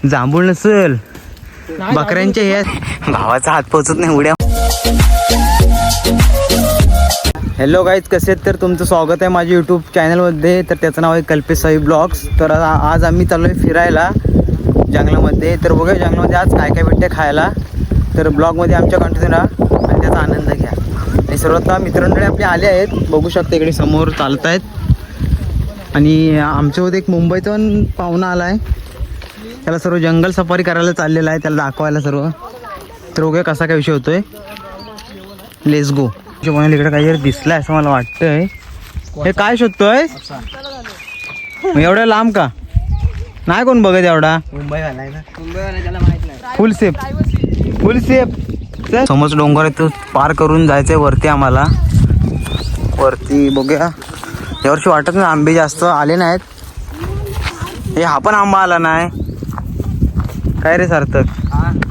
जांभूळ नसल बकऱ्यांचे हे भावाचा हात पोहोचत नाही उड्या. हॅलो गाईज, कसे आहेत? तर तुमचं स्वागत आहे माझ्या यूट्यूब चॅनलमध्ये. तर त्याचं नाव आहे कल्पेश साई ब्लॉग्स. तर आज आम्ही चाललो आहे फिरायला जंगलामध्ये. तर बघूया जंगलामध्ये आज काय काय भेटते खायला. तर ब्लॉगमध्ये आमच्या कंटिन्यू राहा आणि त्याचा आनंद घ्या. आणि सर्वतः मित्रांकडे आपले आले आहेत, बघू शकता इकडे समोर चालत आहेत. आणि आमच्यासोबत एक मुंबईचा पण पाहुणा आला आहे. त्याला सर्व जंगल सफारी करायला चाललेला आहे, त्याला दाखवायला सर्व. तर बघूया कसा काय विषय होतोय. Let's go. इकडे काहीतरी दिसलंय असं मला वाटतंय. हे काय शोधतोय एवढ्या लांब का? नाही कोण बघत एवढा. फुल सेफ समोर डोंगर आहे, तो पार करून जायचंय वरती आम्हाला. वरती बघूया. यावर्षी वाटत नाही आंबे जास्त आले नाहीत. हे हा पण आंबा आला नाही काय रे सार्थक?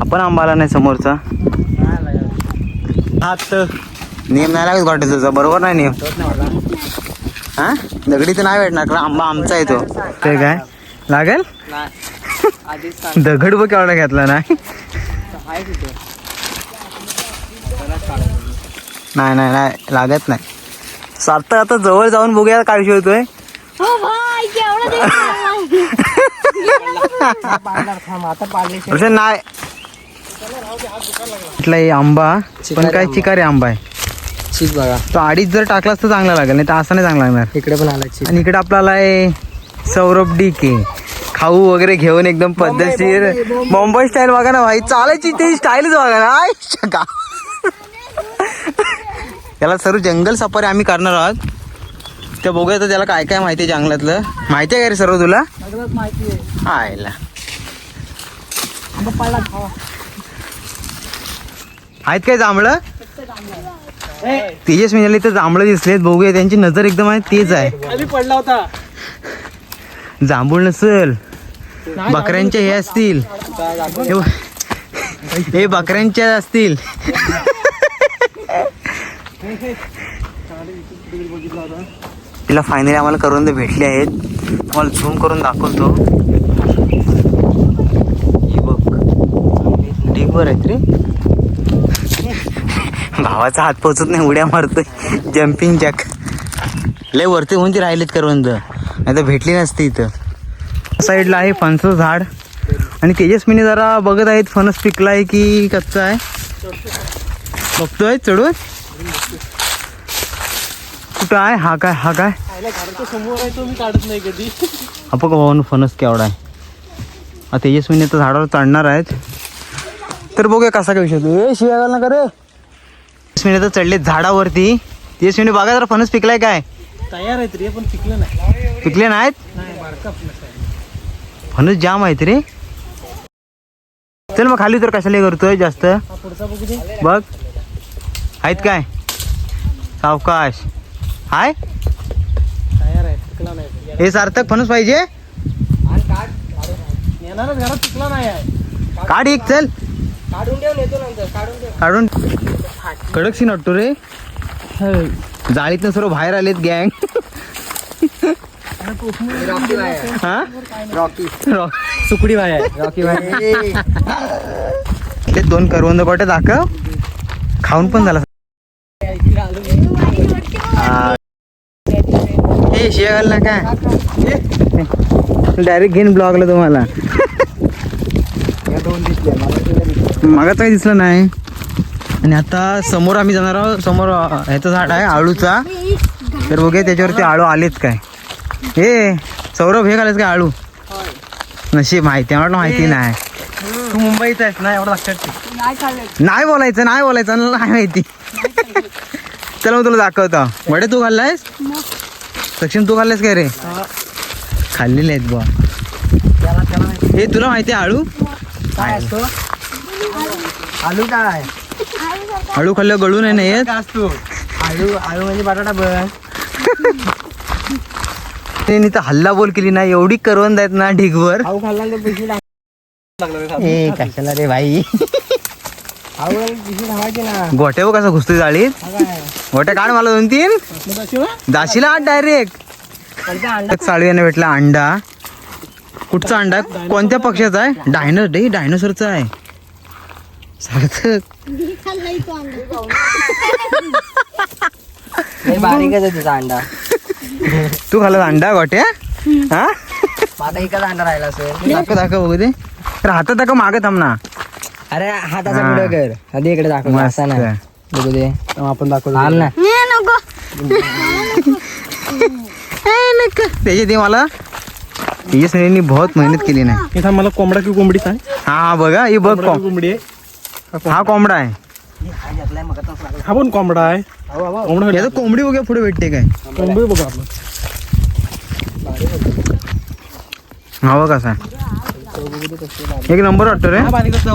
आपण आंबा आला नाही समोरचा. हात नियम नाही लागत वाटत तुझा, बरोबर नाही नियम. हा दगडी तर नाही भेटणार कारण आंबा आमचा आहे तो. ते काय लागेल दगड बघ केवढा घेतला नाही. नाही नाही नाही लागत नाही. सार्थक आता जवळ जाऊन बघूया काय विषय होतोय. नाही इथला आंबा पण काय चिकारी आंबा आहे. चीज बघा, तो अडीच जर टाकलास तर चांगला लागेल, नाही तर असं नाही चांगला लागणार. इकडे पण आला. आणि इकडे आपल्याला आहे सौरभ डीके. खाऊ वगैरे घेऊन एकदम पद्धतशीर मुंबई स्टाईल बघा ना भाई, चालायची ते स्टाईलच बघा ना. त्याला सर्व जंगल सफारी आम्ही करणार आहोत. ते बघूया तर त्याला काय काय माहिती आहे जंगलातलं. माहिती आहे का रे सर्व तुला? आयला आहेत काय जांभळं? तेजस मिळाले तर जांभळं दिसलेत. बघूया, त्यांची नजर एकदम आहे तेच आहे. पडला होता जांभूळ नसल बकऱ्यांचे हे असतील. हे बकऱ्यांचे असतील. तिला फायनली आम्हाला करून ते भेटले आहेत. तुम्हाला झूम करून दाखवतो. ही बघ ढीगभर आहेत रे. भावाचा हात पोहोचत नाही उड्या मारतोय जम्पिंग जॅक. लय वरती होऊन ती राहिलीत करवंद, नाही तर भेटली नसती. इथं साईडला आहे फणसाचं झाड. आणि तेजस्वीने जरा बघत आहेत फणस पिकला आहे की कच्चा आहे. बघतोय चढून कुठं आहे. हा काय हा काय समोर आहे तो मी काढत नाही कधी. आपण भावानं फणस केवढा आहे. तेजस्वीने तर झाडावर चढणार आहेत. तर बघूया कसा काय विषय. शिवाय घाल ना का रे. तेजस्वीने तर चढलेत झाडावरती. तेजस्वीने बघा जरा फणस पिकलाय काय. तयार आहेत रे पण पिकलं नाही. पिकले नाहीत. फणस जाम आहेत रे. चल मग खाली तर कशाला करतोय जास्त. बघ आहेत काय सावकाश. हाय तयार आहे, पिकला नाही. हे सार्थक फणस पाहिजे. येणारच घरात पिकला नाही आहे. काढ एक. चल काढून ठेव, येतो नंतर काढून ठेव. काढून कडक सीन वाटतो रे. जाळीतनं सर्व बाहेर आलेत गँग. हा सुकडी भाई आहे. रॉकी भाई. ते दोन करवंद कोटे दाखव. खाऊन पण झाला. हे शिया घाल ना काय. डायरेक्ट घेईन ब्लॉगला तुम्हाला. मागा काही दिसलं नाही. आणि आता समोर आम्ही जाणार आहोत. समोर ह्याचं झाड आहे आळूचा. तर बघूया त्याच्यावरती आळू आलेत काय. हे सौरभ हे घालायच काय आळू. नशीब माहिती आहे, माहिती नाही. तू मुंबईत आहेस ना, एवढं लक्षात नाही बोलायचं नाही माहिती. चल मग तुला दाखवतो. वडे तू खाल्लायस? सचिन तू खाल्लायस काय रे? खाल्लेले आहेत बा. हे तुला माहिती आहे आळू? आलू काय? आळू खाल्लं गळू नाही येत. आळू आळू म्हणजे बटाटा बघ. त्यांनी तर हल्ला बोल केली ना. एवढी करवंद आहेत ना ढिगभर. खाऊ खाल्ला तर पैसे ए कशाला रे भाई. ना गोट्या बघ कसं घुसतोय जाळीत. गोट्या काढ मला 2-3 दाशीला आठ डायरेक्ट. साळवीने भेटला अंडा. कुठचा अंडा आहे? कोणत्या पक्षाचा आहे? डायनोसरचा आहे सार्थक. बारीकच आहे तुझा अंडा. तू खाल्ला अंडा गोट्या? हा माझा एकच अंडा राहिला असेल. दाखव बघू दे. तर हातात दाखव, मागे थांब ना. अरे हाताचा हा. व्हिडिओ कर. आधी इकडे दाखव. मस्त. असा ना बघू दे. आपण दाखवू ना. त्याची ते मला त्याच्या सगळ्यांनी बहुत मेहनत केली नाही. इथं मला कोंबडा की कोंबडी सांग. हा बघा ही बघ कोंबडी आहे. हा कोंबडा आहे. हा पण कोंबडा आहे. कोंबडा याचं कोंबडी वगैरे पुढे भेटते काय? कोंबडी बघा आपण. हा बघ कसा एक नंबर वाटतो रे. पाणी कसं